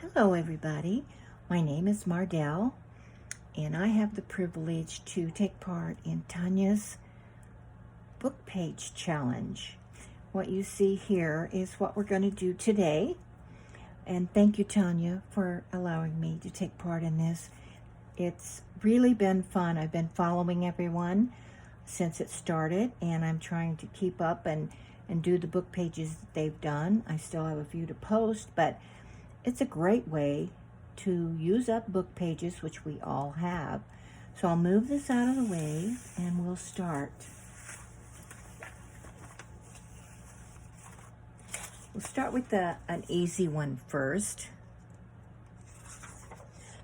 Hello everybody, my name is Mardell and I have the privilege to take part in Tanya's book page challenge. What you see here is what we're going to do today, and thank you Tanya for allowing me to take part in this. It's really been fun. I've been following everyone since it started and I'm trying to keep up and do the book pages that they've done. I still have a few to post, but it's a great way to use up book pages, which we all have. So I'll move this out of the way and we'll start. We'll start with an easy one first.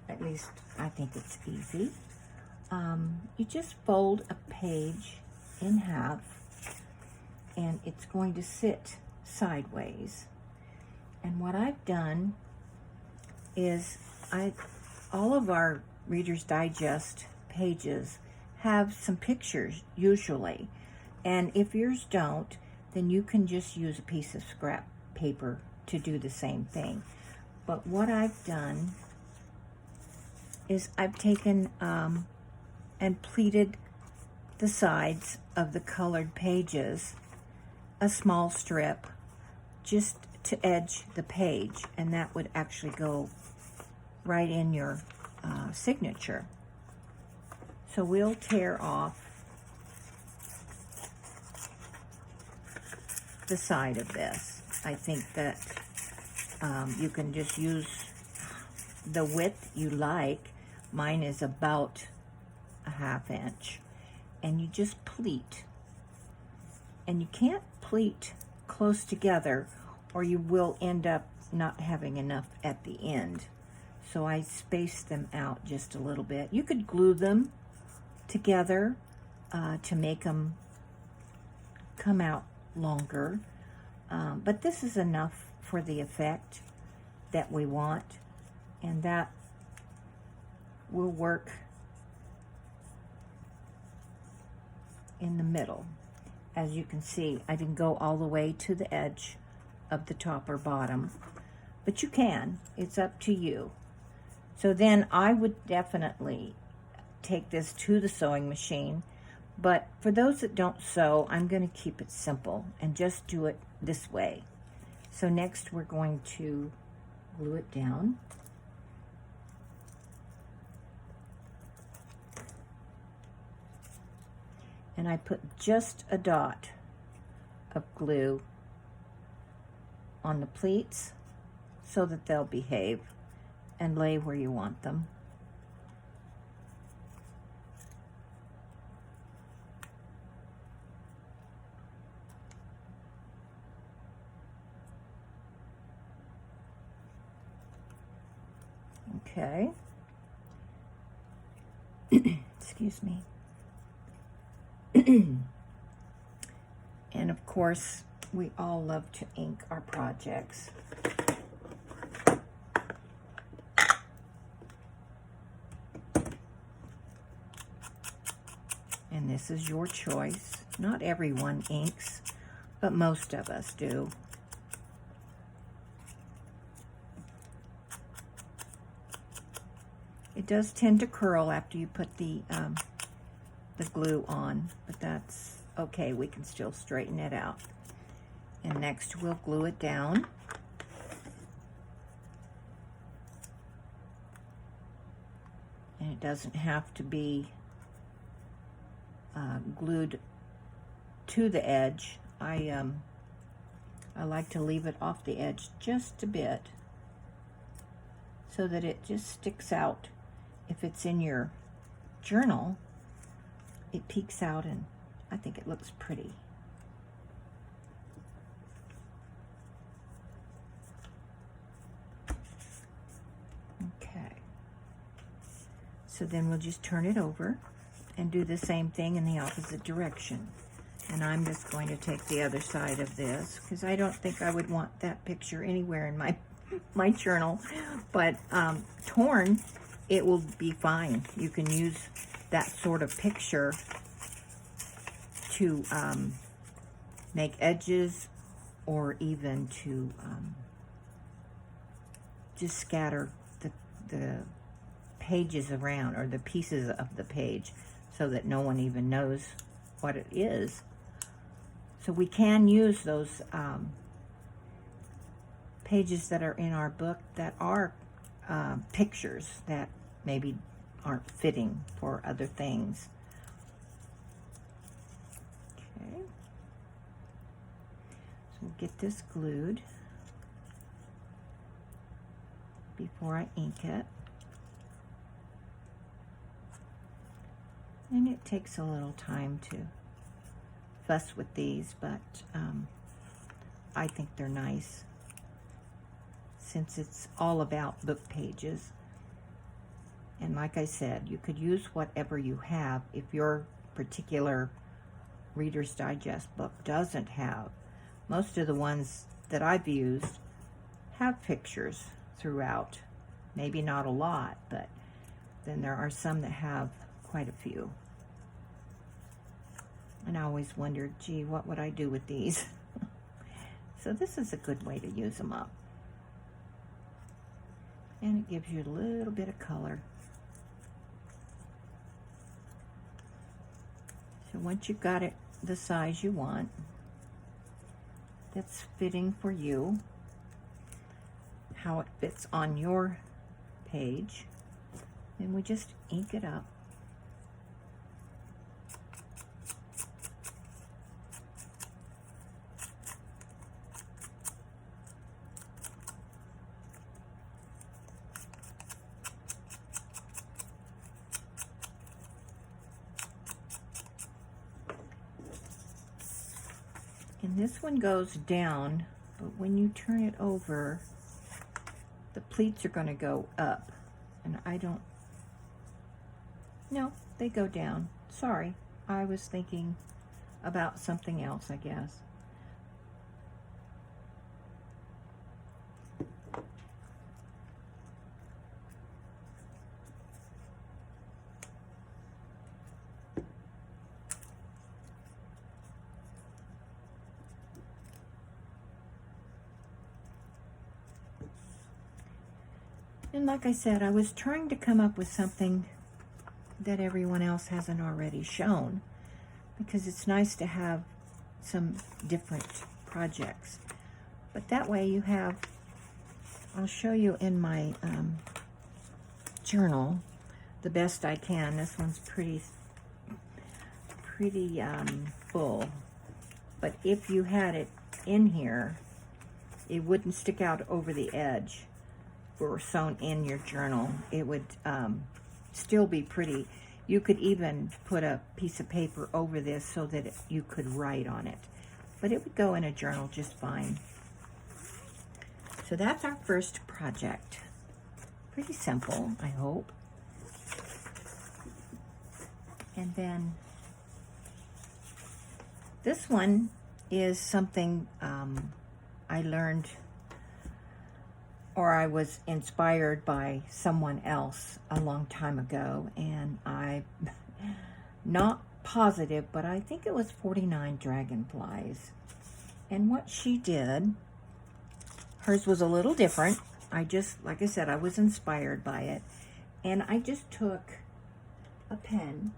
At least I think it's easy. You just fold a page in half and it's going to sit sideways. And what I've done is all of our Reader's Digest pages have some pictures usually, and if yours don't, then you can just use a piece of scrap paper to do the same thing. But what I've done is I've taken and pleated the sides of the colored pages, a small strip, just to edge the page, and that would actually go right in your signature. So we'll tear off the side of this. I think that you can just use the width you like. Mine is about a 1/2 inch, and you just pleat. And you can't pleat close together or you will end up not having enough at the end. So I spaced them out just a little bit. You could glue them together to make them come out longer. But this is enough for the effect that we want, and that will work in the middle. As you can see, I didn't go all the way to the edge of the top or bottom, but you can. It's up to you. So then I would definitely take this to the sewing machine, but for those that don't sew, I'm going to keep it simple and just do it this way. So next we're going to glue it down. And I put just a dot of glue on the pleats so that they'll behave and lay where you want them. Okay. Excuse me. And of course, we all love to ink our projects. And this is your choice. Not everyone inks, but most of us do. It does tend to curl after you put the glue on, but that's okay. We can still straighten it out. And next we'll glue it down. And it doesn't have to be glued to the edge. I like to leave it off the edge just a bit so that it just sticks out. If it's in your journal, it peeks out and I think it looks pretty. Okay. So then we'll just turn it over and do the same thing in the opposite direction. And I'm just going to take the other side of this because I don't think I would want that picture anywhere in my journal. But torn, it will be fine. You can use that sort of picture to make edges or even to just scatter the pages around, or the pieces of the page, so that no one even knows what it is. So we can use those pages that are in our book that are pictures that maybe aren't fitting for other things. Okay. So we'll get this glued before I ink it. And it takes a little time to fuss with these, but I think they're nice, since it's all about book pages. And like I said, you could use whatever you have. If your particular Reader's Digest book doesn't have, most of the ones that I've used have pictures throughout. Maybe not a lot, but then there are some that have quite a few. And I always wondered, gee, what would I do with these? So this is a good way to use them up. And it gives you a little bit of color. So once you've got it the size you want, that's fitting for you, how it fits on your page, and we just ink it up. And this one goes down, but when you turn it over, the pleats are going to go up. And I don't, no, they go down. Sorry, I was thinking about something else, I guess. And like I said, I was trying to come up with something that everyone else hasn't already shown, because it's nice to have some different projects. But that way you have, I'll show you in my journal the best I can. This one's pretty full. But if you had it in here, it wouldn't stick out over the edge or sewn in your journal. It would still be pretty. You could even put a piece of paper over this so that you could write on it. But it would go in a journal just fine. So that's our first project. Pretty simple, I hope. And then this one is something I learned, or I was inspired by someone else a long time ago, and I'm not positive, but I think it was 49 Dragonflies. And what she did, hers was a little different. Like I said, I was inspired by it. And I just took a pen,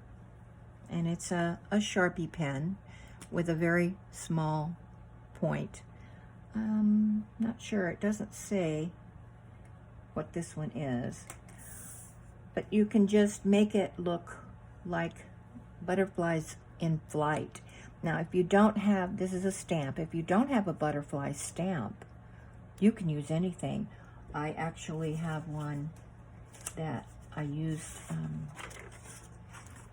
and it's a Sharpie pen with a very small point. Not sure, it doesn't say what this one is, but you can just make it look like butterflies in flight. Now, if you don't have, this is a stamp, if you don't have a butterfly stamp, you can use anything. I actually have one that I used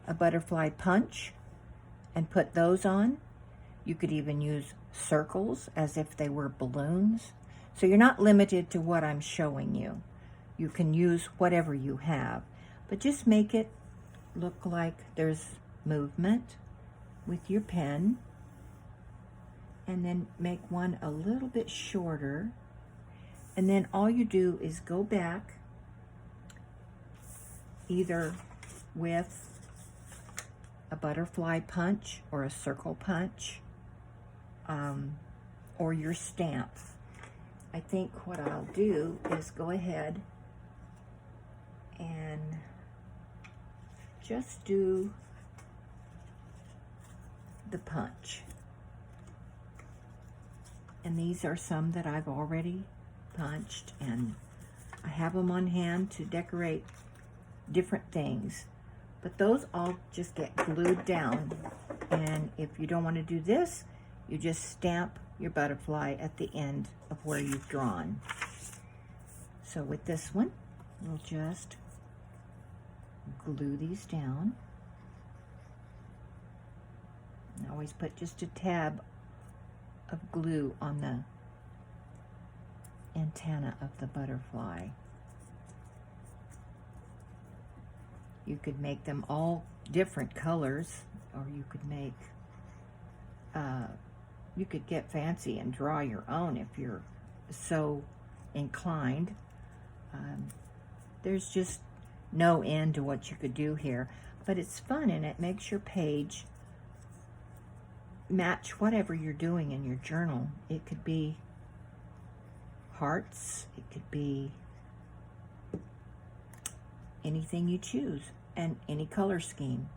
a butterfly punch and put those on. You could even use circles as if they were balloons. So you're not limited to what I'm showing you. You can use whatever you have, but just make it look like there's movement with your pen, and then make one a little bit shorter. And then all you do is go back either with a butterfly punch or a circle punch, or your stamp. I think what I'll do is go ahead and just do the punch. And these are some that I've already punched, and I have them on hand to decorate different things. But those all just get glued down. And if you don't want to do this, you just stamp your butterfly at the end of where you've drawn. So with this one, we'll just glue these down. And I always put just a tab of glue on the antenna of the butterfly. You could make them all different colors, or you could make, you could get fancy and draw your own if you're so inclined. There's just no end to what you could do here, but it's fun and it makes your page match whatever you're doing in your journal. It could be hearts, it could be anything you choose, and any color scheme.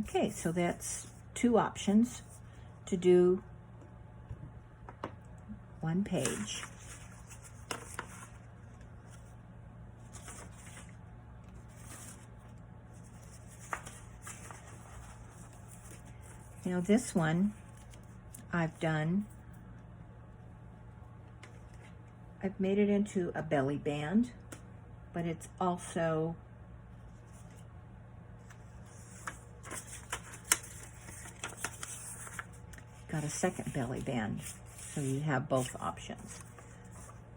Okay, so that's two options to do one page. Now this one I've made it into a belly band, but it's also got a second belly band, so you have both options.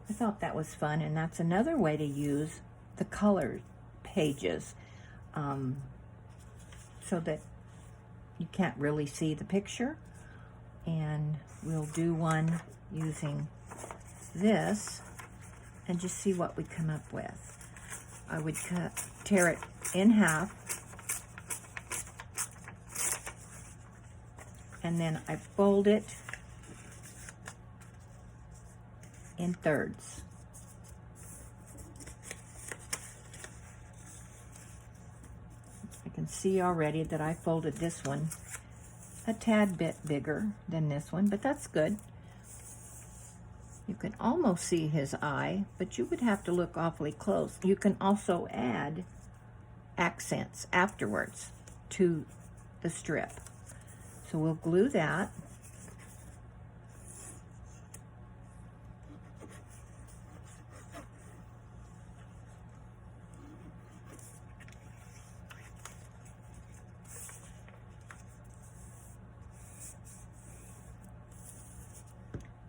I thought that was fun, and that's another way to use the colored pages, so that you can't really see the picture. And we'll do one using this and just see what we come up with. I would tear it in half, and then I fold it in thirds. I can see already that I folded this one a tad bit bigger than this one, but that's good. You can almost see his eye, but you would have to look awfully close. You can also add accents afterwards to the strip. So we'll glue that.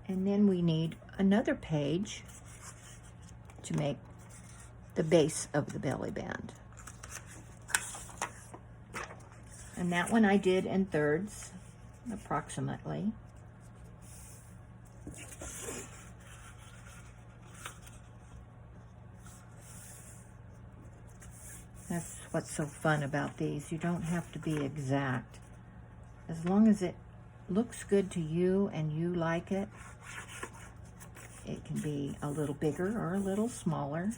And then we need another page to make the base of the belly band. And that one I did in thirds, approximately. That's what's so fun about these. You don't have to be exact. As long as it looks good to you and you like it, it can be a little bigger or a little smaller.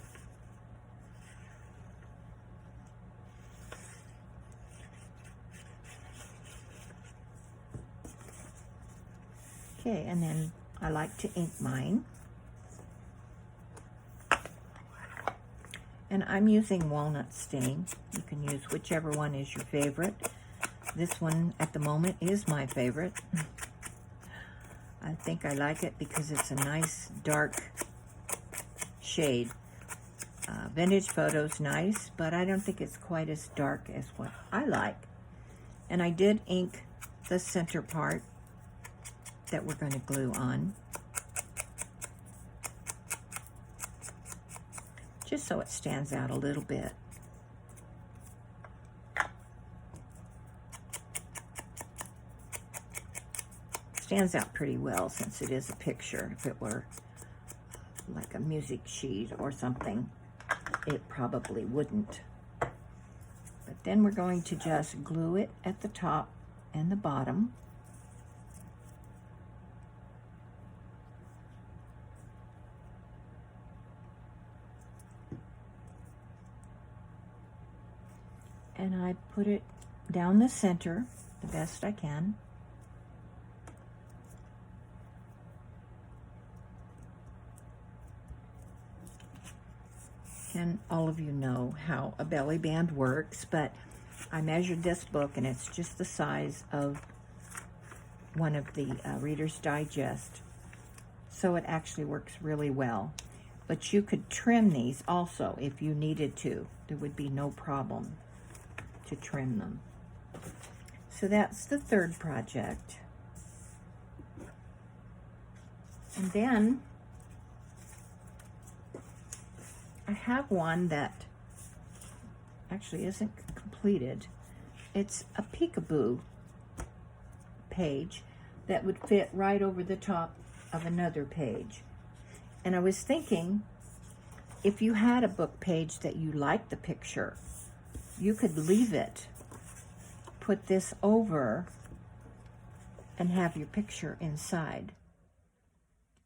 Okay, and then I like to ink mine. And I'm using walnut stain. You can use whichever one is your favorite. This one at the moment is my favorite. I think I like it because it's a nice dark shade. Vintage Photo's nice, but I don't think it's quite as dark as what I like. And I did ink the center part that we're going to glue on, just so it stands out a little bit. Stands out pretty well since it is a picture. If it were like a music sheet or something, it probably wouldn't. But then we're going to just glue it at the top and the bottom. and I put it down the center the best I can. And all of you know how a belly band works, but I measured this book and it's just the size of one of the Reader's Digest. So it actually works really well. But you could trim these also if you needed to. There would be no problem to trim them. So that's the third project. And then I have one that actually isn't completed. It's a peekaboo page that would fit right over the top of another page. And I was thinking, if you had a book page that you liked the picture, you could leave it, put this over, and have your picture inside.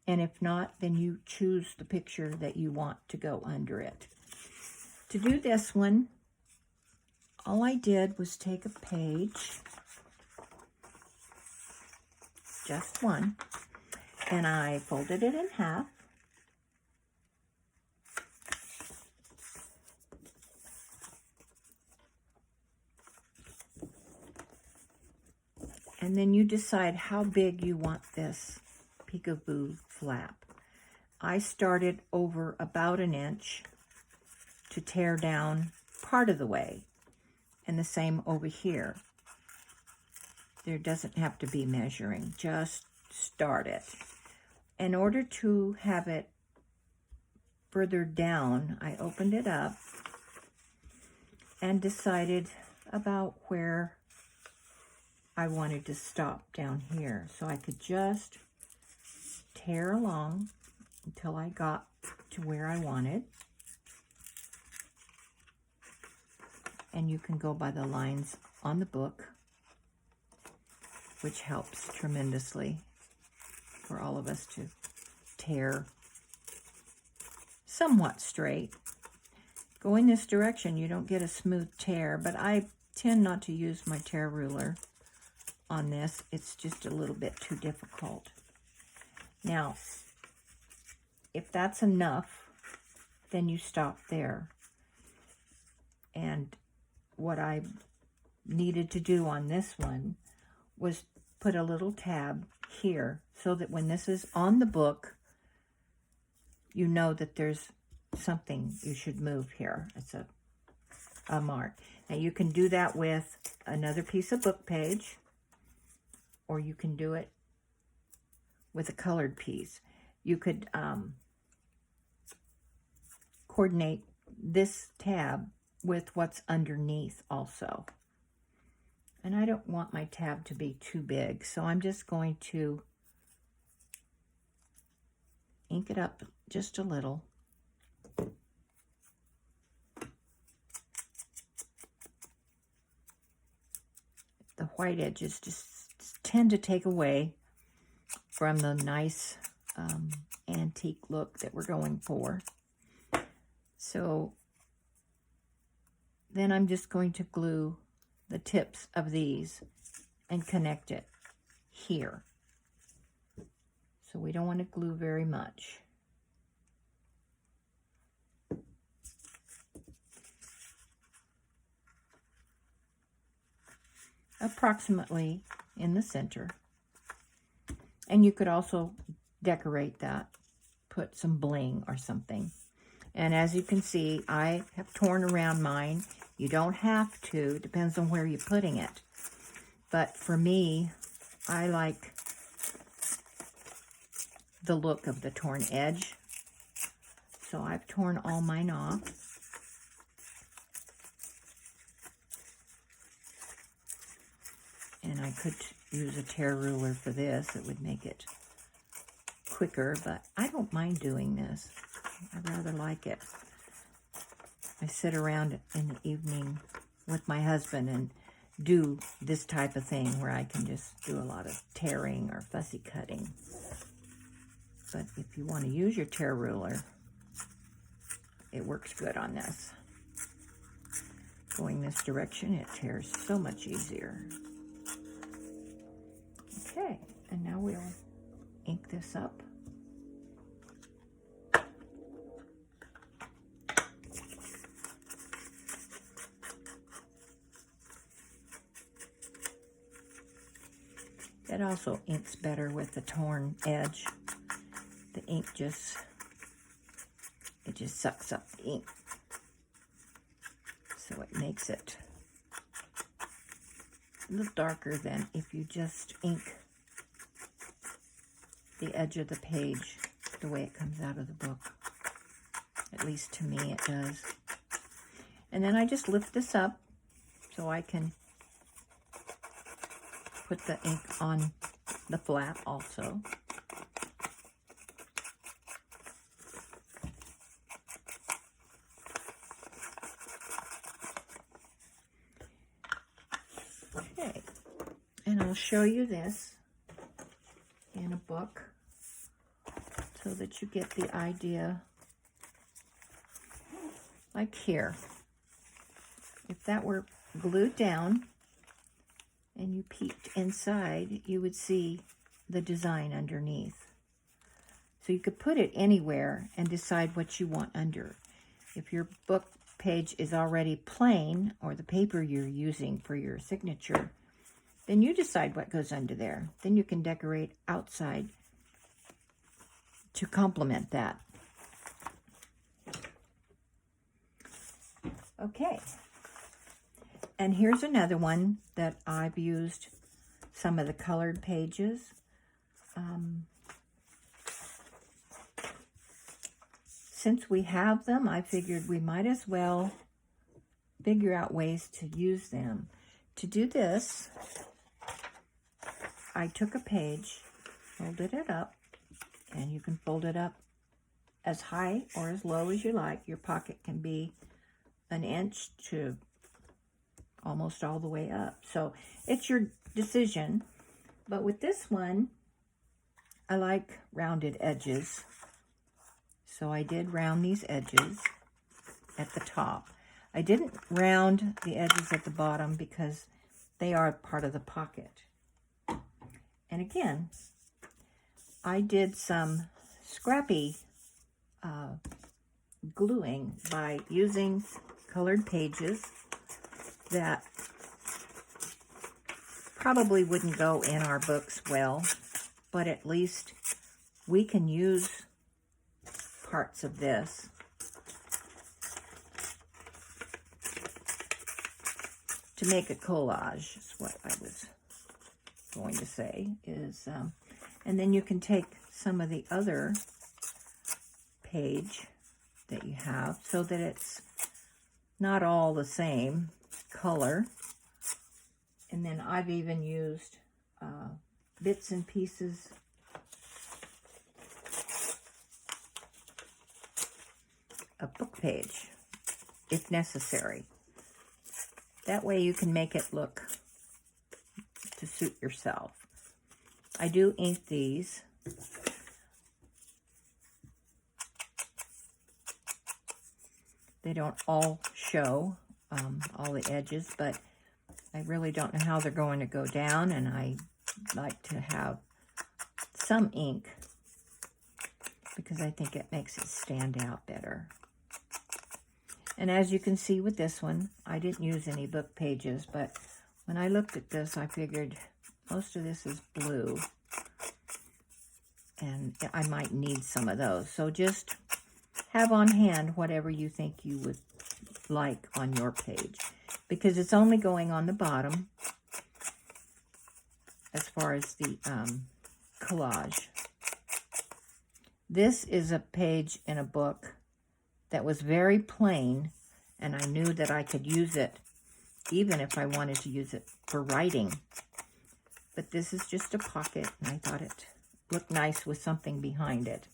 And if not, then you choose the picture that you want to go under it. To do this one, all I did was take a page, just one, and I folded it in half. And then you decide how big you want this peekaboo flap. I started over about 1 inch to tear down part of the way, and the same over here. There doesn't have to be measuring, just start it. In order to have it further down, I opened it up and decided about where I wanted to stop down here. So I could just tear along until I got to where I wanted. And you can go by the lines on the book, which helps tremendously for all of us to tear somewhat straight. Go in this direction, you don't get a smooth tear, but I tend not to use my tear ruler on this. It's just a little bit too difficult. Now, if that's enough, then you stop there. And what I needed to do on this one was put a little tab here so that when this is on the book, you know that there's something you should move here. It's a mark. Now you can do that with another piece of book page, or you can do it with a colored piece. You could coordinate this tab with what's underneath also. And I don't want my tab to be too big, so I'm just going to ink it up just a little. The white edges just tend to take away from the nice antique look that we're going for. So then I'm just going to glue the tips of these and connect it here. So we don't want to glue very much. Approximately in the center. And you could also decorate that, put some bling or something. And as you can see, I have torn around mine. You don't have to, it depends on where you're putting it. But for me, I like the look of the torn edge. So I've torn all mine off. And I could use a tear ruler for this. It would make it quicker, but I don't mind doing this. I rather like it. I sit around in the evening with my husband and do this type of thing where I can just do a lot of tearing or fussy cutting. But if you want to use your tear ruler, it works good on this. going this direction, it tears so much easier. Okay, and now we'll ink this up. It also inks better with the torn edge. The ink just sucks up the ink. So it makes it a little darker than if you just ink the edge of the page the way it comes out of the book. At least to me it does. And then I just lift this up so I can put the ink on the flap also. Okay, and I'll show you this in a book so that you get the idea. Like here, if that were glued down and you peeked inside, you would see the design underneath. So you could put it anywhere and decide what you want under. If your book page is already plain, or the paper you're using for your signature, then you decide what goes under there. Then you can decorate outside to complement that. Okay, and here's another one that I've used some of the colored pages. Since we have them, I figured we might as well figure out ways to use them. To do this, I took a page, folded it up, and you can fold it up as high or as low as you like. Your pocket can be an inch to almost all the way up. So it's your decision. But with this one, I like rounded edges. So I did round these edges at the top. I didn't round the edges at the bottom because they are part of the pocket. And again, I did some scrappy gluing by using colored pages that probably wouldn't go in our books well, but at least we can use parts of this to make a collage, is what I was going to say. And then you can take some of the other page that you have so that it's not all the same color. And then I've even used bits and pieces of book page, if necessary. That way you can make it look to suit yourself. I do ink these. They don't all show all the edges, but I really don't know how they're going to go down, and I like to have some ink because I think it makes it stand out better. And as you can see with this one, I didn't use any book pages, but when I looked at this, I figured most of this is blue, and I might need some of those. So just have on hand whatever you think you would like on your page, because it's only going on the bottom as far as the collage. This is a page in a book that was very plain, and I knew that I could use it even if I wanted to use it for writing. But this is just a pocket, and I thought it looked nice with something behind it.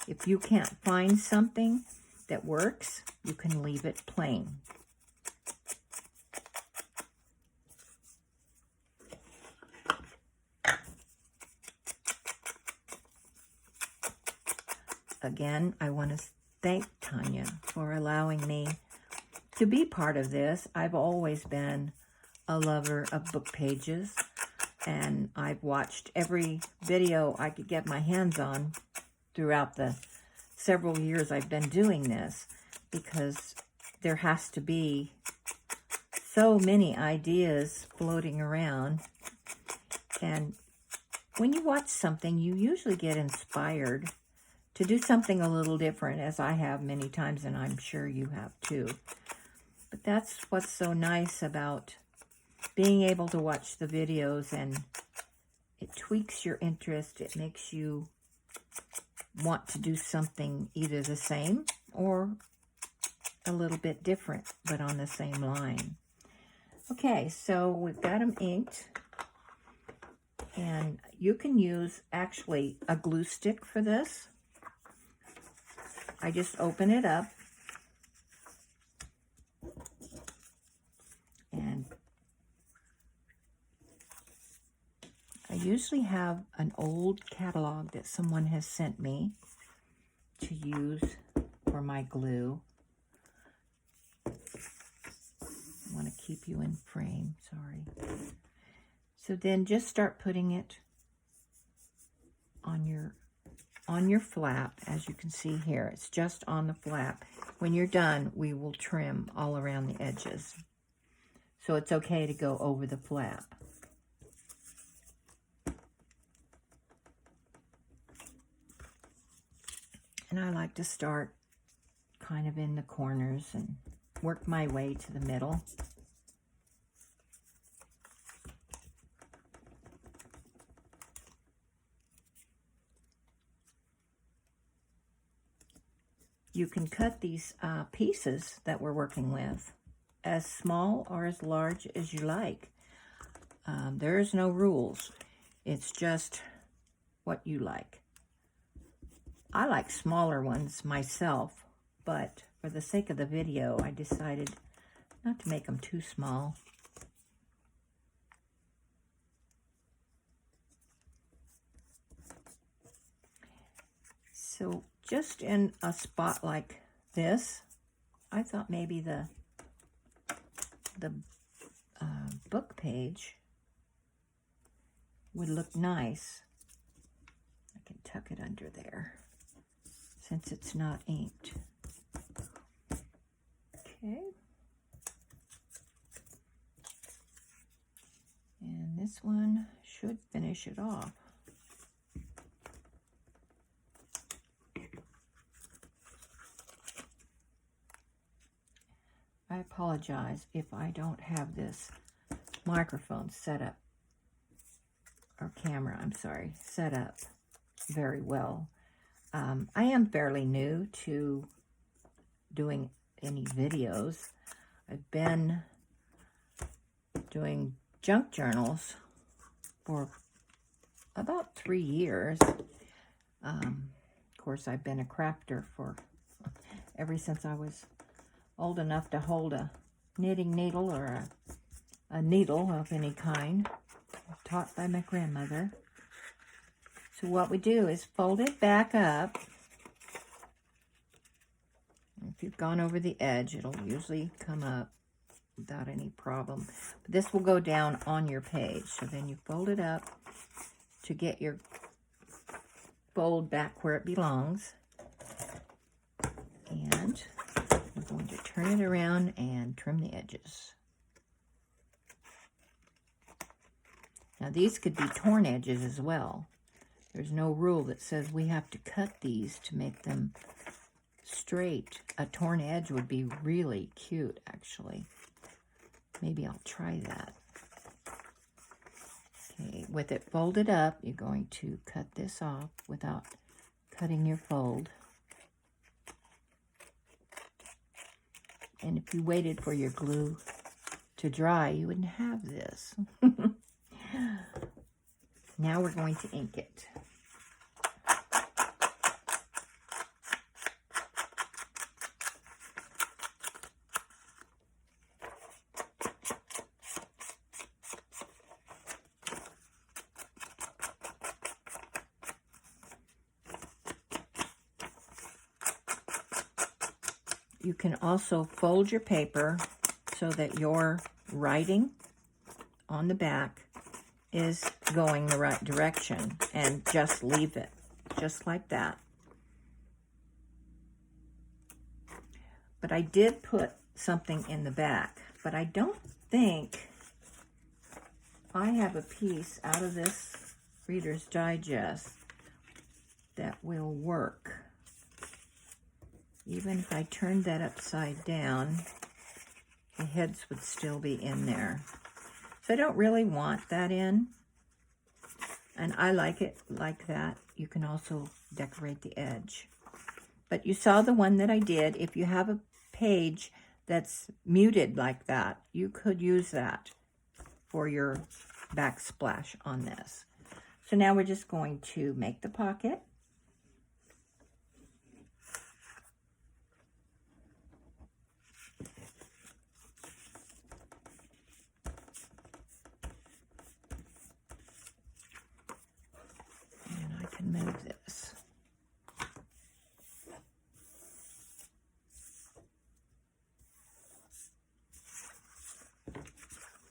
If you can't find something that works, you can leave it plain. Again, I want to thank Tanya for allowing me to be part of this. I've always been a lover of book pages, and I've watched every video I could get my hands on throughout the several years I've been doing this, because there has to be so many ideas floating around. And when you watch something, you usually get inspired to do something a little different, as I have many times, and I'm sure you have too. But that's what's so nice about being able to watch the videos, and it tweaks your interest. It makes you want to do something either the same or a little bit different, but on the same line. Okay, so we've got them inked, and you can use actually a glue stick for this. I just open it up, and I usually have an old catalog that someone has sent me to use for my glue. I want to keep you in frame, sorry. So then just start putting it on your flap. As you can see here, it's just on the flap. When you're done, we will trim all around the edges. So it's okay to go over the flap. And I like to start kind of in the corners and work my way to the middle. You can cut these pieces that we're working with as small or as large as you like. There is no rules. It's just what you like. I like smaller ones myself, but for the sake of the video, I decided not to make them too small. So just in a spot like this, I thought maybe the book page would look nice. I can tuck it under there since it's not inked. Okay. And this one should finish it off. I apologize if I don't have this microphone set up, or camera, I'm sorry, set up very well. I am fairly new to doing any videos. I've been doing junk journals for about 3 years. Of course, I've been a crafter for ever since I was old enough to hold a knitting needle or a needle of any kind, taught by my grandmother. So what we do is fold it back up. If you've gone over the edge, it'll usually come up without any problem. But this will go down on your page. So then you fold it up to get your fold back where it belongs. And we're going to turn it around and trim the edges. Now these could be torn edges as well. There's no rule that says we have to cut these to make them straight. A torn edge would be really cute, actually. Maybe I'll try that. Okay, with it folded up, you're going to cut this off without cutting your fold. And if you waited for your glue to dry, you wouldn't have this. Now we're going to ink it. you can also fold your paper so that your writing on the back is going the right direction, and just leave it just like that. But I did put something in the back, but I don't think I have a piece out of this Reader's Digest that will work. Even if I turned that upside down, the heads would still be in there. So I don't really want that in, and I like it like that. You can also decorate the edge. But you saw the one that I did. If you have a page that's muted like that, you could use that for your backsplash on this. So now we're just going to make the pocket. And I can move this.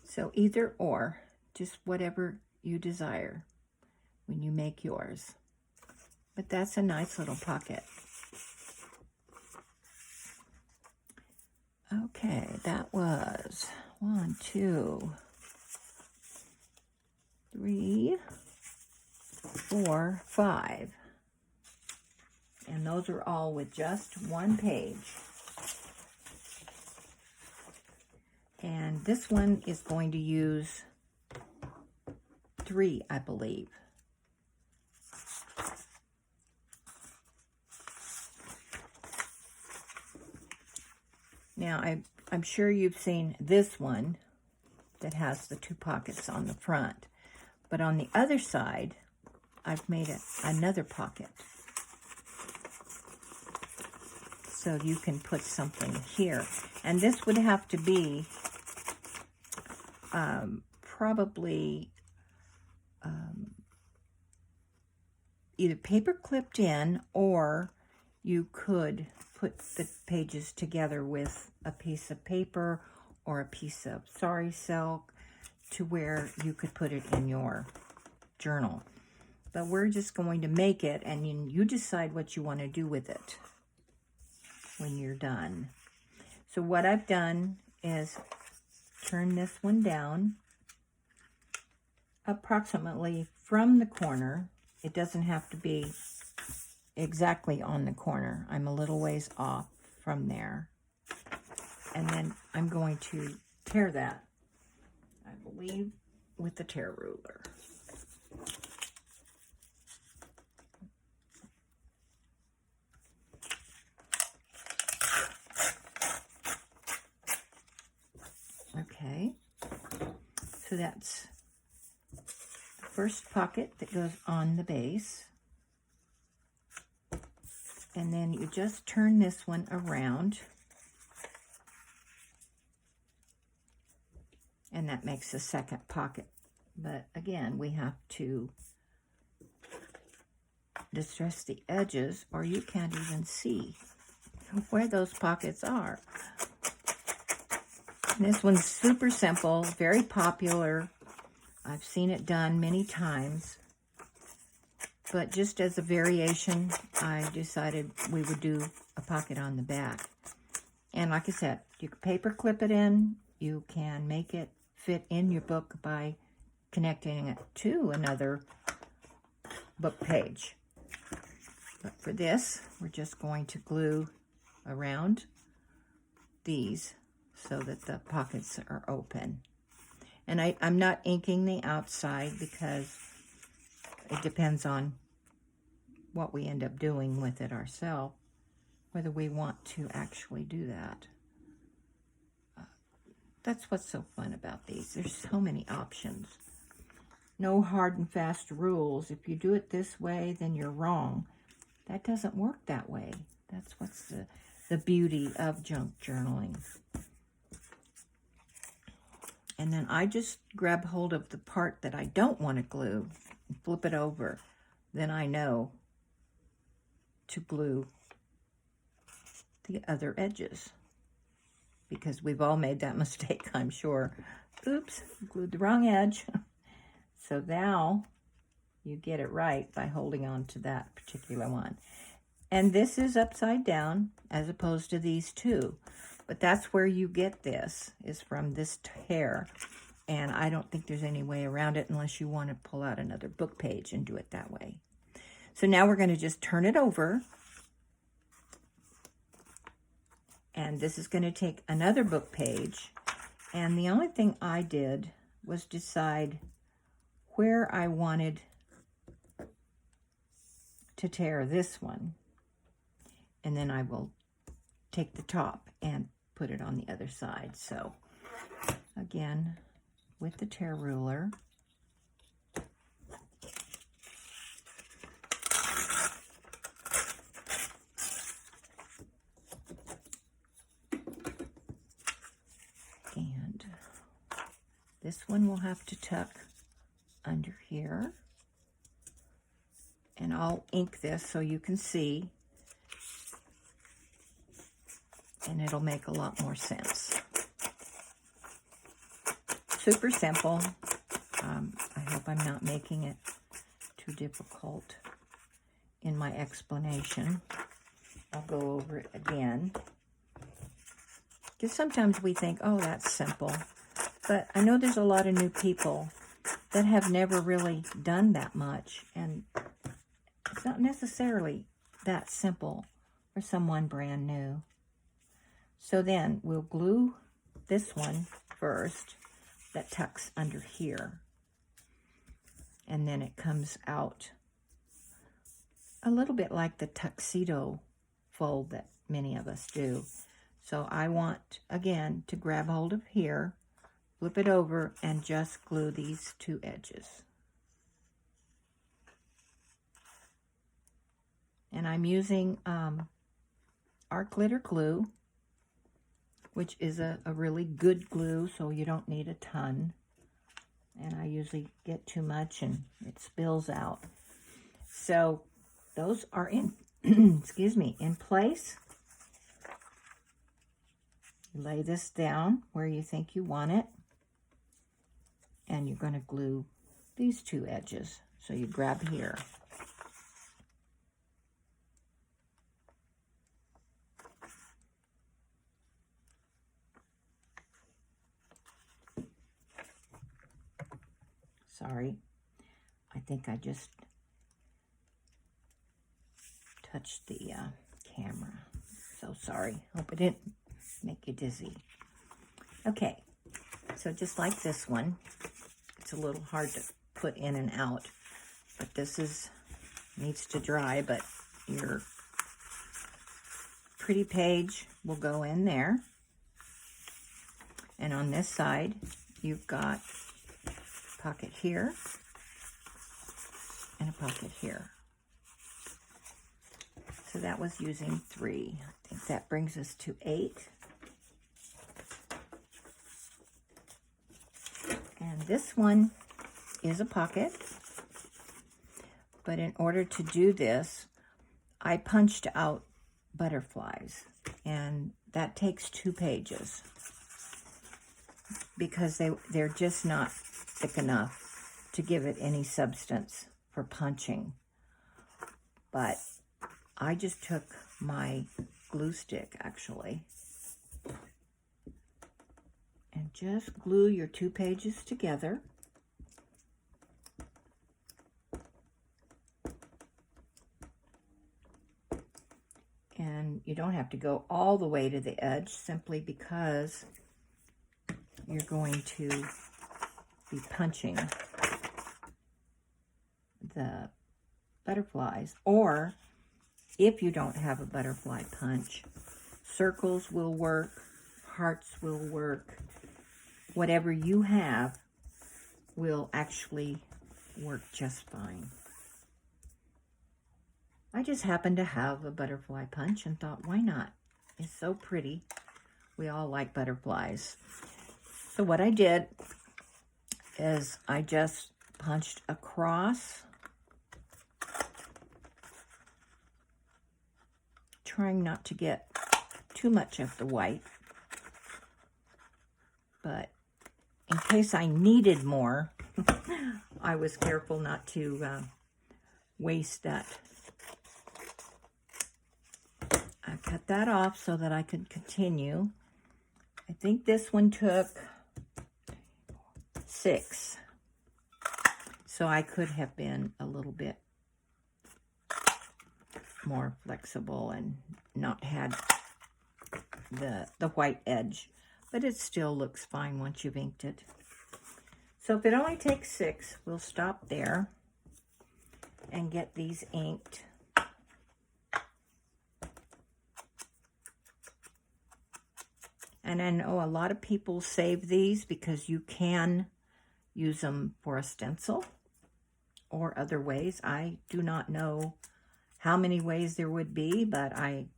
So either or, just whatever you desire when you make yours. But that's a nice little pocket. Okay, that was 1, 2, 3, 4, 5. And those are all with just one page. And this one is going to use 3, I believe. Now, I'm sure you've seen this one that has the 2 pockets on the front. But on the other side, I've made another pocket. So you can put something here. And this would have to be probably either paper clipped in, or you could put the pages together with a piece of paper or a piece of sari silk to where you could put it in your journal. But we're just going to make it, and you decide what you want to do with it when you're done. So what I've done is turn this one down approximately from the corner. It doesn't have to be exactly on the corner. I'm a little ways off from there. And then I'm going to tear that, I believe, with the tear ruler. Okay, so that's the first pocket that goes on the base. And then you just turn this one around. And that makes a second pocket. But again, we have to distress the edges, or you can't even see where those pockets are. This one's super simple, very popular. I've seen it done many times. But just as a variation, I decided we would do a pocket on the back. And like I said, you can paper clip it in. You can make it fit in your book by connecting it to another book page. But for this, we're just going to glue around these so that the pockets are open. And I'm not inking the outside because it depends on what we end up doing with it ourselves, whether we want to actually do that. That's what's so fun about these. There's so many options. No hard and fast rules. If you do it this way, then you're wrong. That doesn't work that way. That's what's the beauty of junk journaling. And then I just grab hold of the part that I don't want to glue and flip it over. Then I know to glue the other edges, because we've all made that mistake, I'm sure. Oops, glued the wrong edge. So now you get it right by holding on to that particular one. And this is upside down as opposed to these two. But that's where you get this, is from this tear. And I don't think there's any way around it unless you want to pull out another book page and do it that way. So now we're going to just turn it over. And this is going to take another book page. And the only thing I did was decide where I wanted to tear this one. And then I will take the top and put it on the other side. So again, with the tear ruler, and this one will have to tuck under here, and I'll ink this so you can see, and it'll make a lot more sense. Super simple. I hope I'm not making it too difficult in my explanation. I'll go over it again. Because sometimes we think, oh, that's simple. But I know there's a lot of new people that have never really done that much. And it's not necessarily that simple for someone brand new. So then we'll glue this one first that tucks under here. And then it comes out a little bit like the tuxedo fold that many of us do. So I want, again, to grab hold of here, flip it over, and just glue these two edges. And I'm using Art Glitter Glue, which is a really good glue, so you don't need a ton. And I usually get too much and it spills out. So those are in, excuse me, in place. Lay this down where you think you want it. And you're going to glue these two edges. So you grab here. Sorry, I think I just touched the camera. So sorry. Hope it didn't make you dizzy. Okay, so just like this one, it's a little hard to put in and out, but this needs to dry, but your pretty page will go in there. And on this side, you've got pocket here and a pocket here. So that was using 3. I think that brings us to 8. And this one is a pocket. But in order to do this, I punched out butterflies. And that takes 2 pages. Because they're just not thick enough to give it any substance for punching. But I just took my glue stick, actually, and just glue your 2 pages together. And you don't have to go all the way to the edge, simply because you're going to be punching the butterflies. Or if you don't have a butterfly punch, circles will work, hearts will work. Whatever you have will actually work just fine. I just happened to have a butterfly punch and thought, why not? It's so pretty. We all like butterflies. So what I did is I just punched across, trying not to get too much of the white. But in case I needed more, I was careful not to waste that. I cut that off so that I could continue. I think this one took 6. So I could have been a little bit more flexible and not had the white edge. But it still looks fine once you've inked it. So if it only takes 6, we'll stop there and get these inked. And I know a lot of people save these because you can use them for a stencil or other ways. I do not know how many ways there would be, but I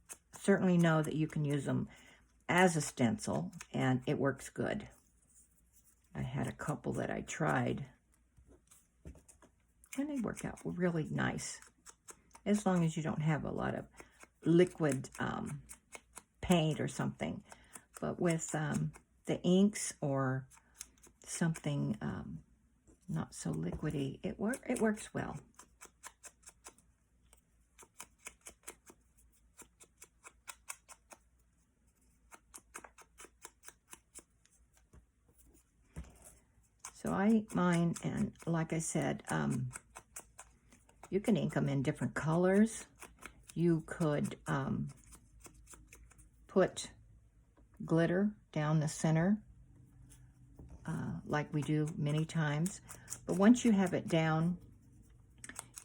certainly know that you can use them as a stencil, and it works good. I had a couple that I tried, and they work out really nice, as long as you don't have a lot of liquid paint or something. But with the inks or something not so liquidy, it works well. So I ink mine, and like I said, you can ink them in different colors. You could put glitter down the center, like we do many times. But once you have it down,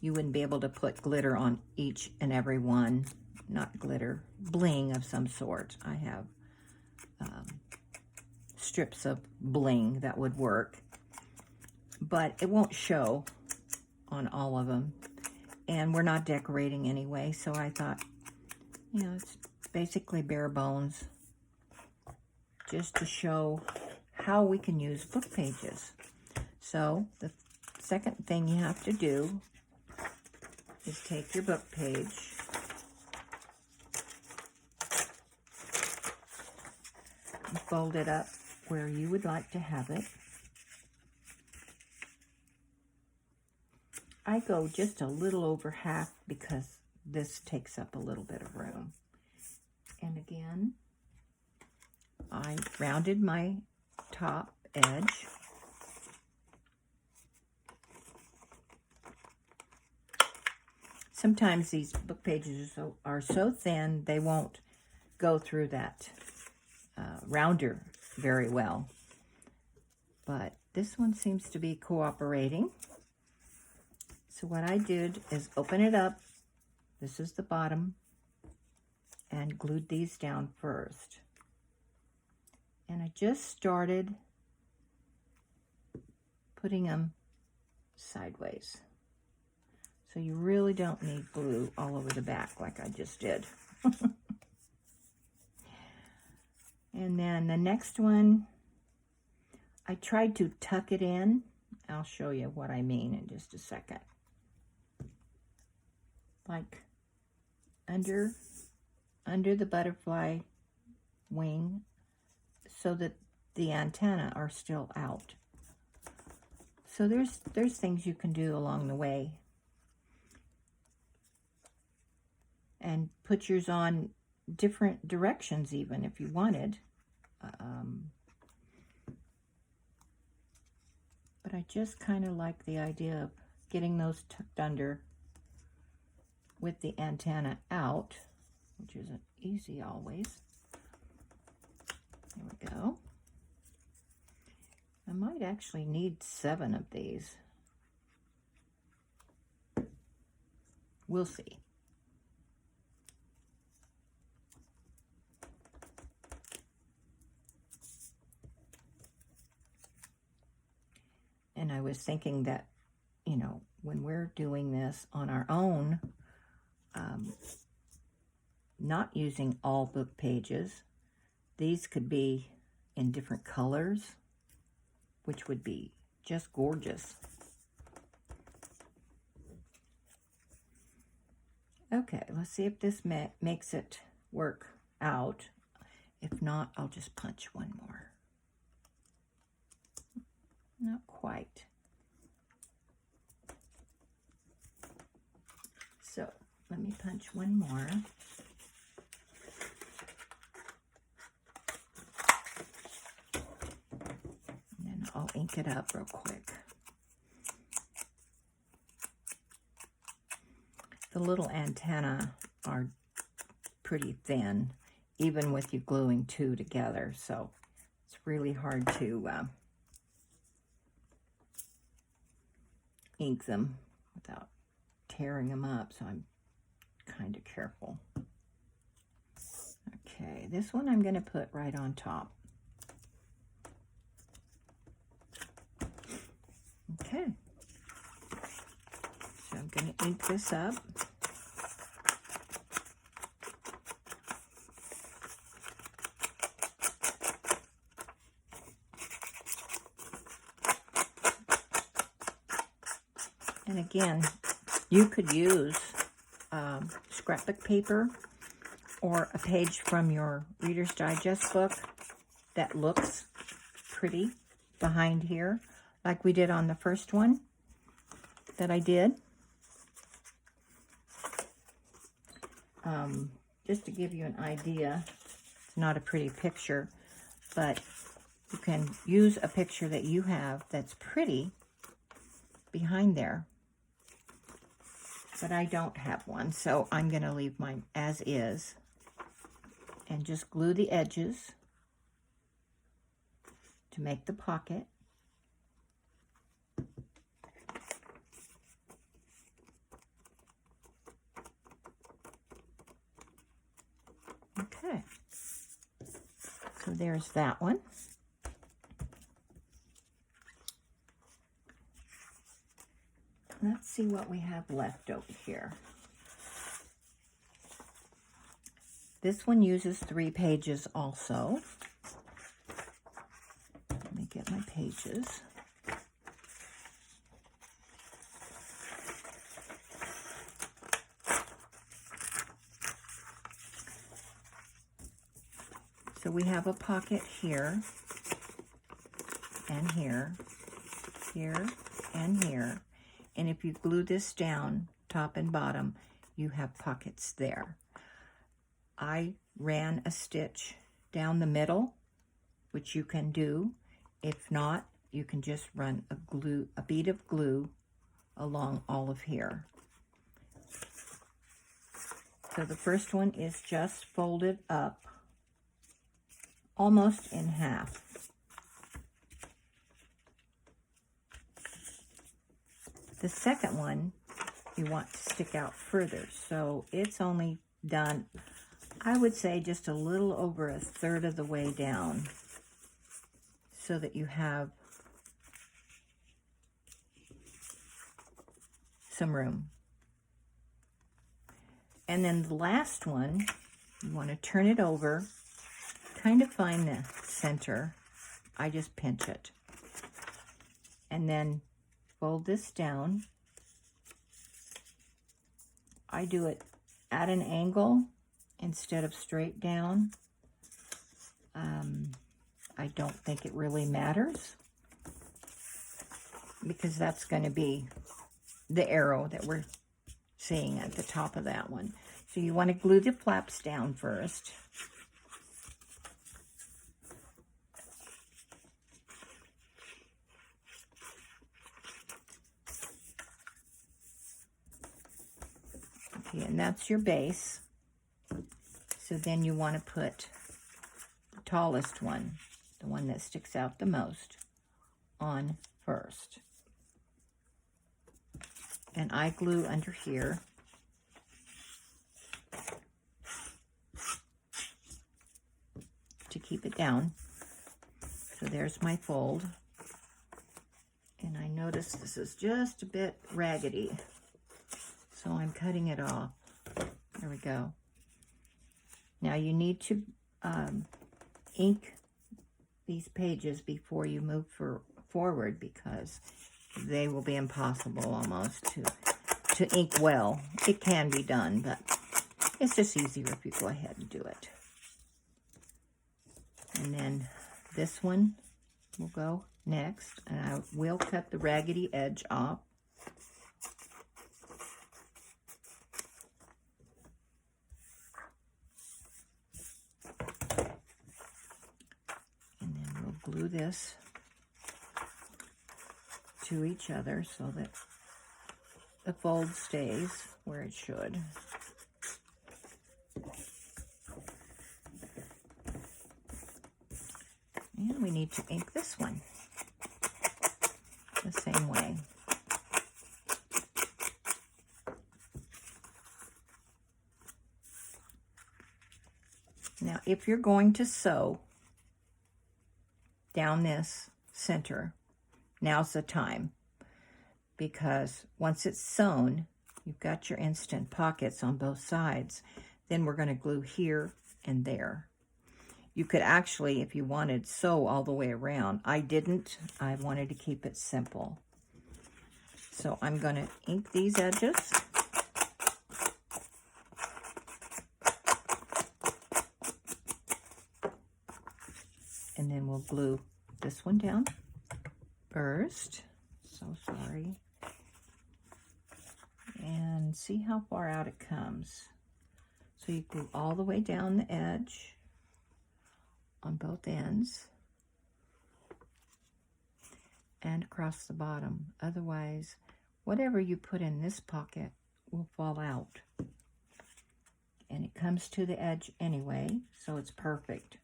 you wouldn't be able to put glitter on each and every one. Not glitter, bling of some sort. I have strips of bling that would work, but it won't show on all of them. And we're not decorating anyway, so I thought, you know, it's basically bare bones, just to show how we can use book pages. So the second thing you have to do is take your book page, and fold it up where you would like to have it. I go just a little over half because this takes up a little bit of room. And again, I rounded my top edge. Sometimes these book pages are so thin, they won't go through that rounder very well. But this one seems to be cooperating. So what I did is open it up. This is the bottom. And glued these down first. And I just started putting them sideways. So you really don't need glue all over the back like I just did. And then the next one, I tried to tuck it in. I'll show you what I mean in just a second. Like under the butterfly wing, so that the antennae are still out. So there's things you can do along the way. And put yours on different directions even if you wanted. But I just kind of like the idea of getting those tucked under with the antenna out, which isn't easy always. There we go. I might actually need 7 of these. We'll see. And I was thinking that, you know, when we're doing this on our own, not using all book pages, these could be in different colors, which would be just gorgeous. Okay, let's see if this makes it work out If not, I'll just punch one more. Not quite. So let me punch one more. And then I'll ink it up real quick. The little antennae are pretty thin, even with you gluing two together, so it's really hard to ink them without tearing them up, so I'm kind of careful. Okay, this one I'm going to put right on top. Okay, so I'm going to ink this up. And again, you could use scrapbook paper or a page from your Reader's Digest book that looks pretty behind here, like we did on the first one that I did. Just to give you an idea, it's not a pretty picture, but you can use a picture that you have that's pretty behind there. But I don't have one, so I'm going to leave mine as is and just glue the edges to make the pocket. Okay, so there's that one. Let's see what we have left over here. This one uses 3 pages also. Let me get my pages. So we have a pocket here, and here, here, and here. And if you glue this down, top and bottom, you have pockets there. I ran a stitch down the middle, which you can do. If not, you can just run a bead of glue along all of here. So the first one is just folded up almost in half. The second one, you want to stick out further, so it's only done, I would say, just a little over 1/3 of the way down, so that you have some room. And then the last one, you want to turn it over, kind of find the center. I just pinch it. And then fold this down. I do it at an angle instead of straight down. I don't think it really matters, because that's going to be the arrow that we're seeing at the top of that one. So you want to glue the flaps down first. Okay, and that's your base. So then you want to put the tallest one, the one that sticks out the most, on first. And I glue under here. To keep it down. So there's my fold. And I notice this is just a bit raggedy, so I'm cutting it off. There we go. Now you need to ink these pages before you move forward, because they will be impossible almost to ink well. It can be done, but it's just easier if you go ahead and do it. And then this one will go next, and I will cut the raggedy edge off. And then we'll glue this to each other so that the fold stays where it should. And we need to ink this one the same way. Now, if you're going to sew down this center, now's the time, because once it's sewn, you've got your instant pockets on both sides. Then we're going to glue here and there. You could actually, if you wanted, sew all the way around. I didn't. I wanted to keep it simple. So I'm going to ink these edges. And then we'll glue this one down first. So sorry. And see how far out it comes. So you glue all the way down the edge on both ends and across the bottom. Otherwise, whatever you put in this pocket will fall out. And it comes to the edge anyway, so it's perfect.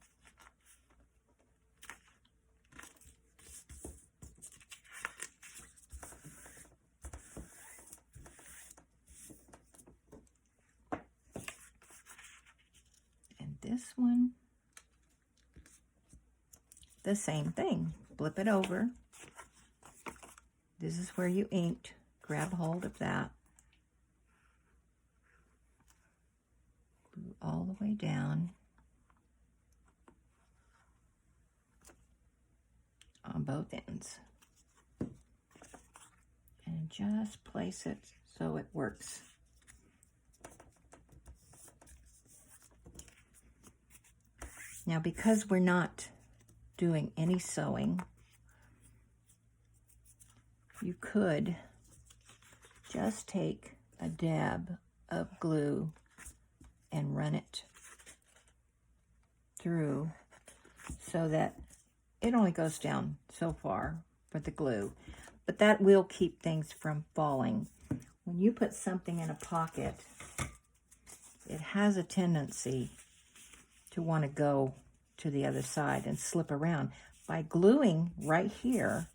And this one, the same thing. Flip it over. This is where you inked. Grab hold of that. Glue all the way down on both ends. And just place it so it works. Now, because we're not doing any sewing, you could just take a dab of glue and run it through so that it only goes down so far for the glue, but that will keep things from falling. When you put something in a pocket, it has a tendency to want to go to the other side and slip around. By gluing right here,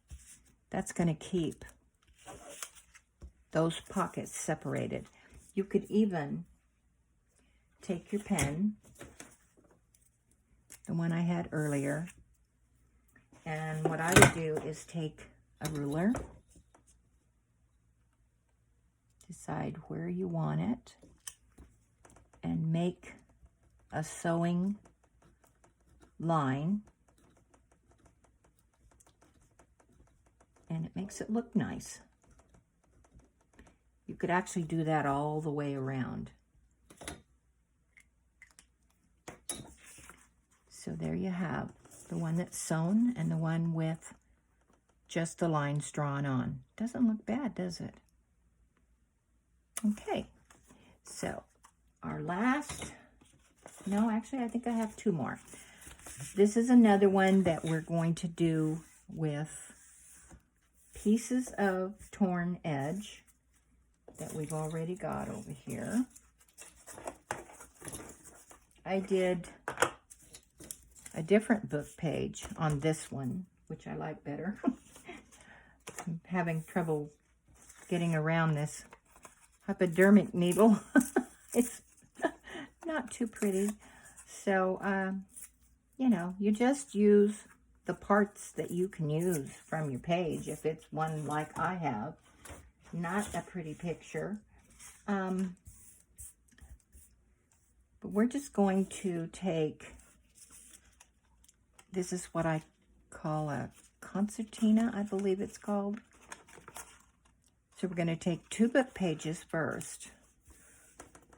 that's going to keep those pockets separated. You could even take your pen, the one I had earlier, and what I would do is take a ruler, decide where you want it, and make a sewing line, and it makes it look nice. You could actually do that all the way around. So there you have the one that's sewn and the one with just the lines drawn on. Doesn't look bad, does it? Okay, so our last, no, actually I think I have two more. This is another one that we're going to do with pieces of torn edge that we've already got over here. I did a different book page on this one, which I like better. I'm having trouble getting around this hypodermic needle. It's not too pretty. So, you know, you just use the parts that you can use from your page. If it's one like I have, not a pretty picture. But we're just going to take, this is what I call a concertina, I believe it's called. So we're going to take 2 book pages first.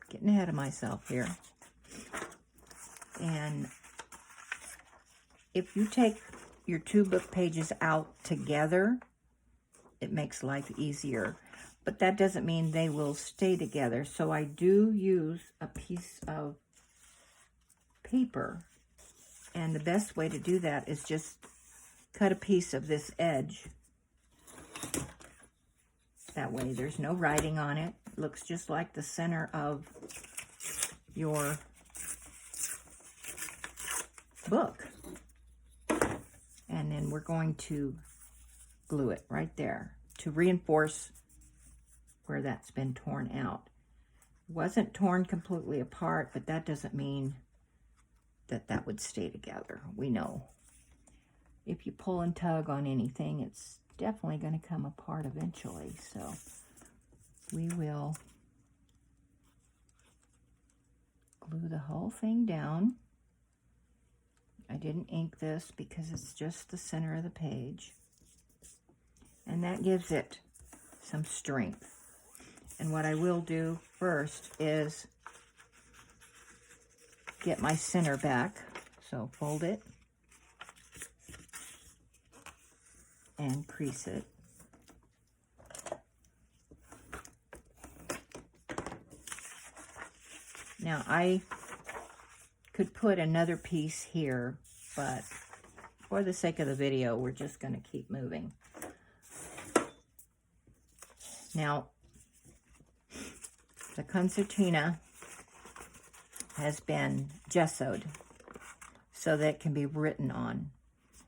Getting ahead of myself here. And if you take your 2 book pages out together, it makes life easier. But that doesn't mean they will stay together. So I do use a piece of paper. And the best way to do that is just cut a piece of this edge. That way there's no writing on it. It looks just like the center of your book. And then we're going to glue it right there to reinforce where that's been torn out. It wasn't torn completely apart, but that doesn't mean that that would stay together. We know if you pull and tug on anything, it's definitely going to come apart eventually. So we will glue the whole thing down. I didn't ink this because it's just the center of the page. And that gives it some strength. And what I will do first is get my center back. So fold it and crease it. Now I could put another piece here, but for the sake of the video, we're just going to keep moving. Now, the concertina has been gessoed so that it can be written on.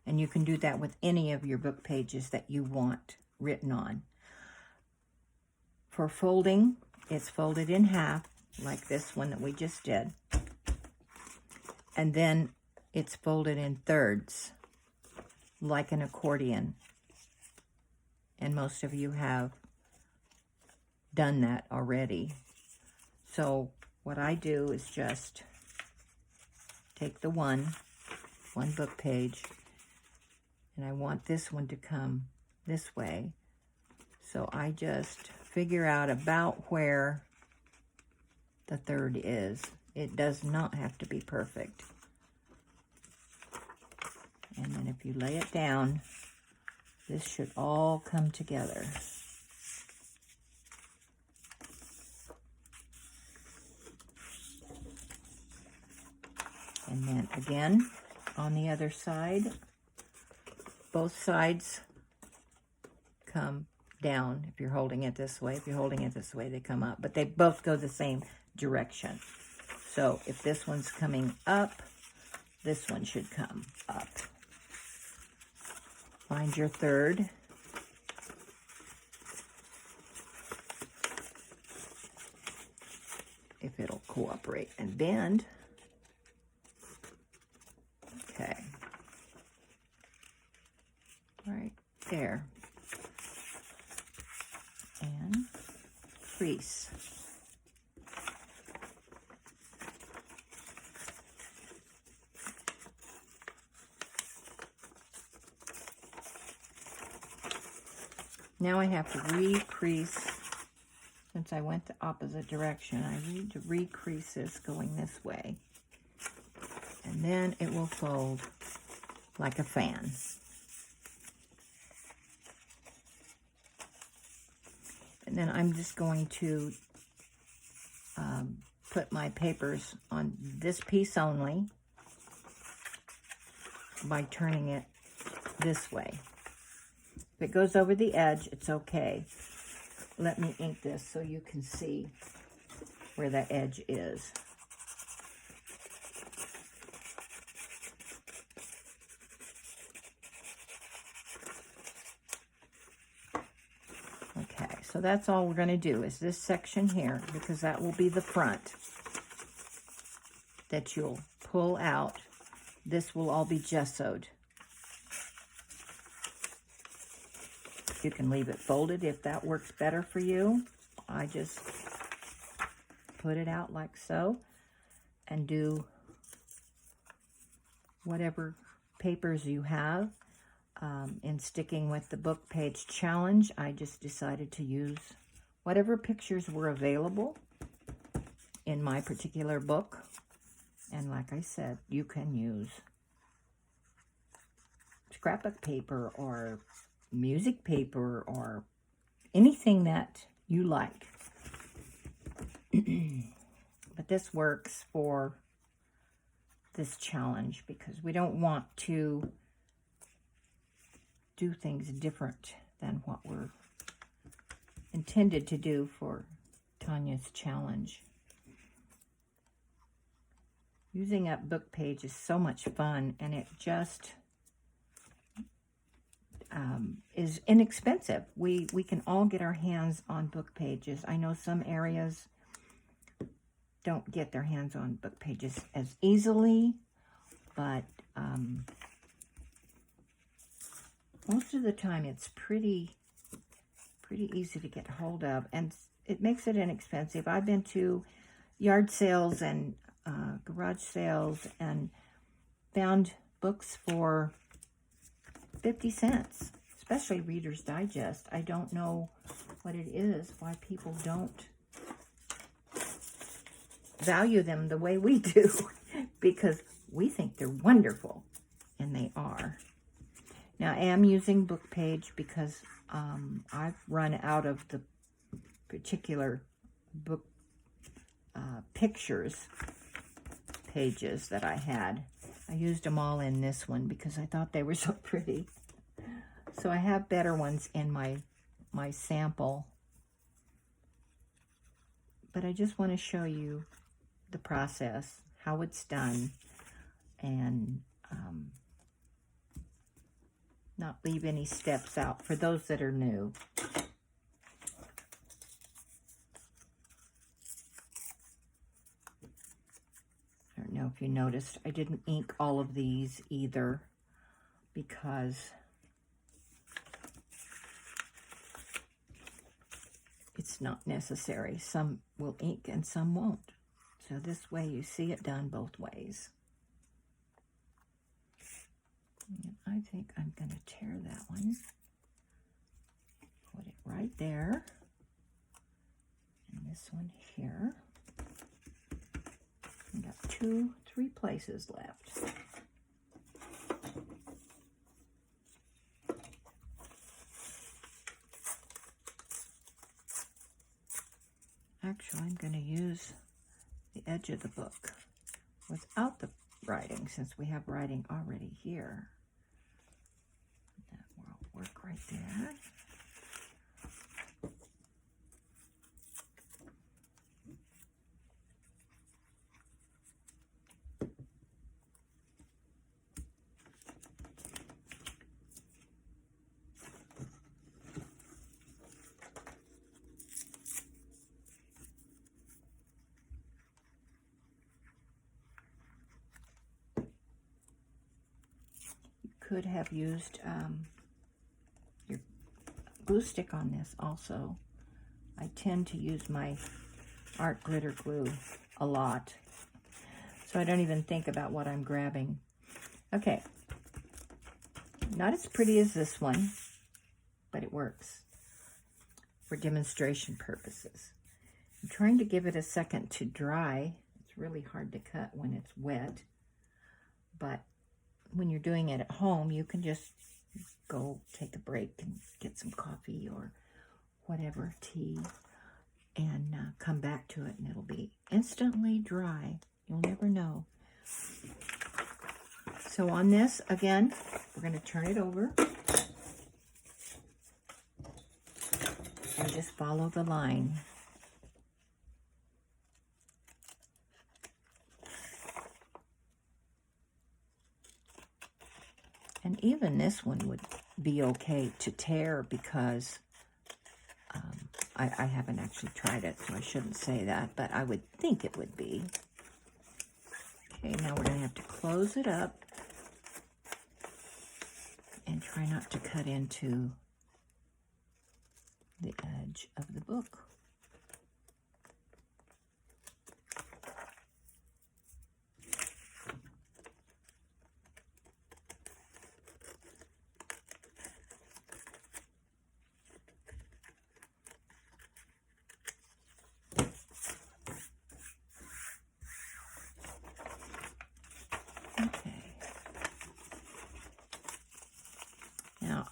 And you can do that with any of your book pages that you want written on. For folding, it's folded in half, like this one that we just did. And then it's folded in thirds, like an accordion. And most of you have done that already. So what I do is just take the one book page, and I want this one to come this way. So I just figure out about where the third is. It does not have to be perfect. And then if you lay it down, this should all come together. And then again, on the other side, both sides come down. If you're holding it this way, if you're holding it this way, they come up. But they both go the same direction. So if this one's coming up, this one should come up. Find your third. If it'll cooperate and bend. Okay. Right there. And crease. Now I have to re-crease. Since I went the opposite direction, I need to re-crease this going this way. And then it will fold like a fan. And then I'm just going to put my papers on this piece only by turning it this way. If it goes over the edge, it's okay. Let me ink this so you can see where that edge is. Okay, so that's all we're going to do is this section here, because that will be the front that you'll pull out. This will all be gessoed. You can leave it folded if that works better for you. I just put it out like so and do whatever papers you have. In sticking with the book page challenge, I just decided to use whatever pictures were available in my particular book. And like I said, you can use scrapbook paper or music paper or anything that you like. But this works for this challenge because we don't want to do things different than what we're intended to do for Tanya's challenge. Using up book page is so much fun, and it just is inexpensive. We can all get our hands on book pages. I know some areas don't get their hands on book pages as easily, but most of the time it's pretty easy to get hold of, and it makes it inexpensive. I've been to yard sales and garage sales and found books for 50 cents, especially Reader's Digest. I don't know what it is, why people don't value them the way we do, because we think they're wonderful, and they are. Now, I am using book page because I've run out of the particular book pictures pages that I had. I used them all in this one because I thought they were so pretty. So I have better ones in my sample. But I just want to show you the process, how it's done, and not leave any steps out for those that are new. I don't know if you noticed, I didn't ink all of these either because it's not necessary. Some will ink and some won't. So this way you see it done both ways. And I think I'm going to tear that one. Put it right there. And this one here. We got 3 places left. Actually, I'm going to use the edge of the book without the writing, since we have writing already here. That will work right there. Could have used your glue stick on this also. I tend to use my art glitter glue a lot, so I don't even think about what I'm grabbing. Okay, not as pretty as this one, but it works for demonstration purposes. I'm trying to give it a second to dry. It's really hard to cut when it's wet, but when you're doing it at home, you can just go take a break and get some coffee or whatever, tea, and come back to it, and it'll be instantly dry. You'll never know. So on this, again, we're going to turn it over and just follow the line. And even this one would be okay to tear because I haven't actually tried it, so I shouldn't say that, but I would think it would be. Okay, now we're going to have to close it up and try not to cut into the edge of the book.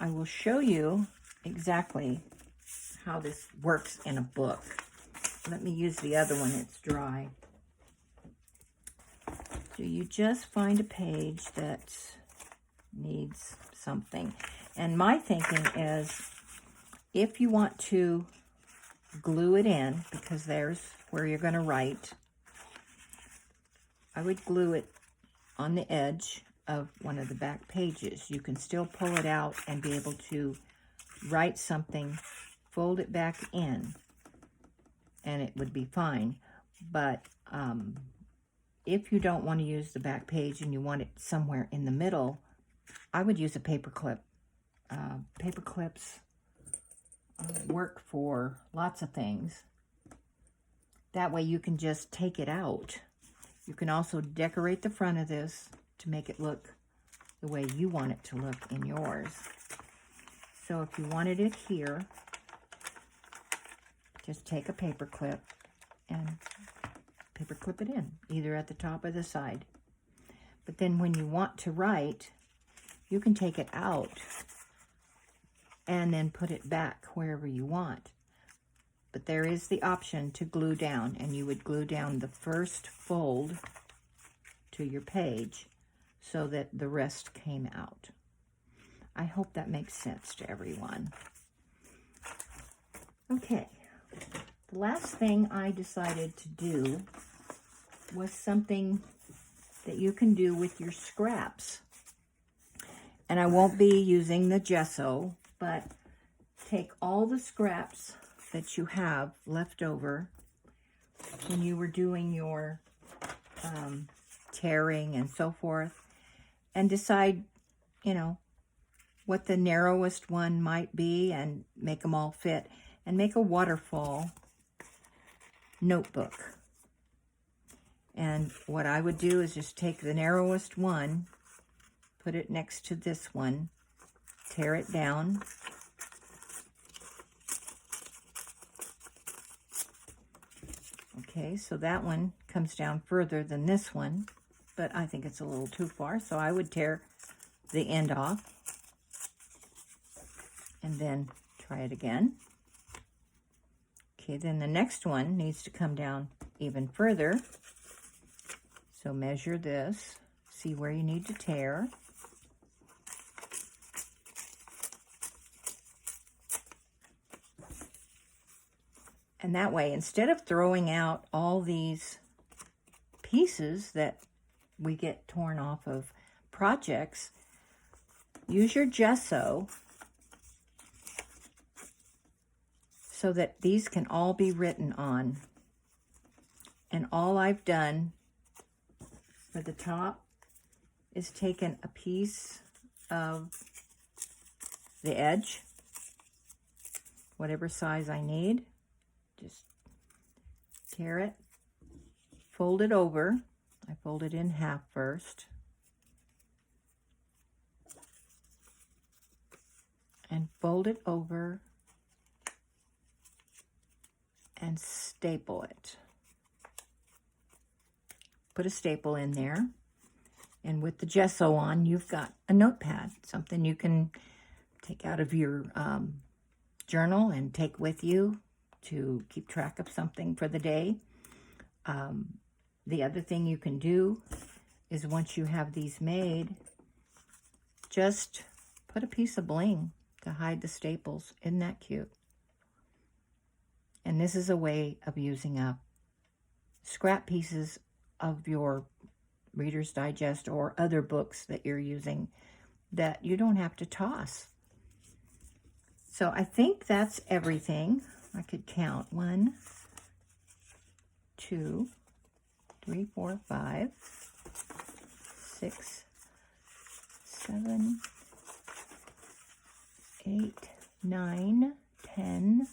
I will show you exactly how this works in a book. Let me use the other one, it's dry. So you just find a page that needs something. And my thinking is, if you want to glue it in, because there's where you're going to write, I would glue it on the edge of one of the back pages. You can still pull it out and be able to write something, fold it back in, and it would be fine. But if you don't want to use the back page and you want it somewhere in the middle, I would use a paper clip. Paper clips work for lots of things. That way you can just take it out. You can also decorate the front of this to make it look the way you want it to look in yours. So if you wanted it here, just take a paper clip and paper clip it in, either at the top or the side. But then when you want to write, you can take it out and then put it back wherever you want. But there is the option to glue down, and you would glue down the first fold to your page so that the rest came out. I hope that makes sense to everyone. Okay, the last thing I decided to do was something that you can do with your scraps. And I won't be using the gesso, but take all the scraps that you have left over when you were doing your tearing and so forth, and decide, you know, what the narrowest one might be and make them all fit, and make a waterfall notebook. And what I would do is just take the narrowest one, put it next to this one, tear it down, okay, so that one comes down further than this one, but I think it's a little too far, so I would tear the end off and then try it again. Okay, then the next one needs to come down even further. So measure this, see where you need to tear. And that way, instead of throwing out all these pieces that we get torn off of projects, use your gesso so that these can all be written on. And all I've done for the top is taken a piece of the edge, whatever size I need, just tear it, fold it over. I fold it in half first, and fold it over and staple it. Put a staple in there, and with the gesso on, you've got a notepad, something you can take out of your journal and take with you to keep track of something for the day. The other thing you can do is, once you have these made, just put a piece of bling to hide the staples. Isn't that cute? And this is a way of using up scrap pieces of your Reader's Digest or other books that you're using that you don't have to toss. So I think that's everything. I could count 1, 2, 3, 4, 5, 6, 7, 8, 9, 10,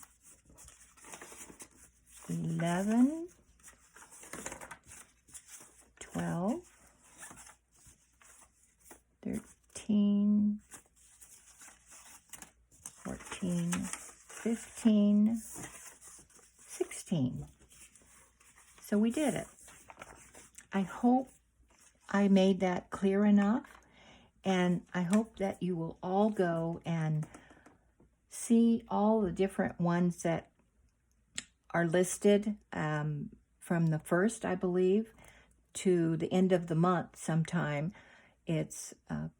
11, 12, 13, 14, 15, 16. So we did it. I hope I made that clear enough. And I hope that you will all go and see all the different ones that are listed from the 1st, I believe, to the end of the month sometime. It's a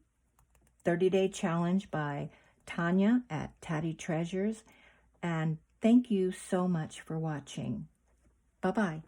30-day challenge by Tanya at Tatty Treasures. And thank you so much for watching. Bye-bye.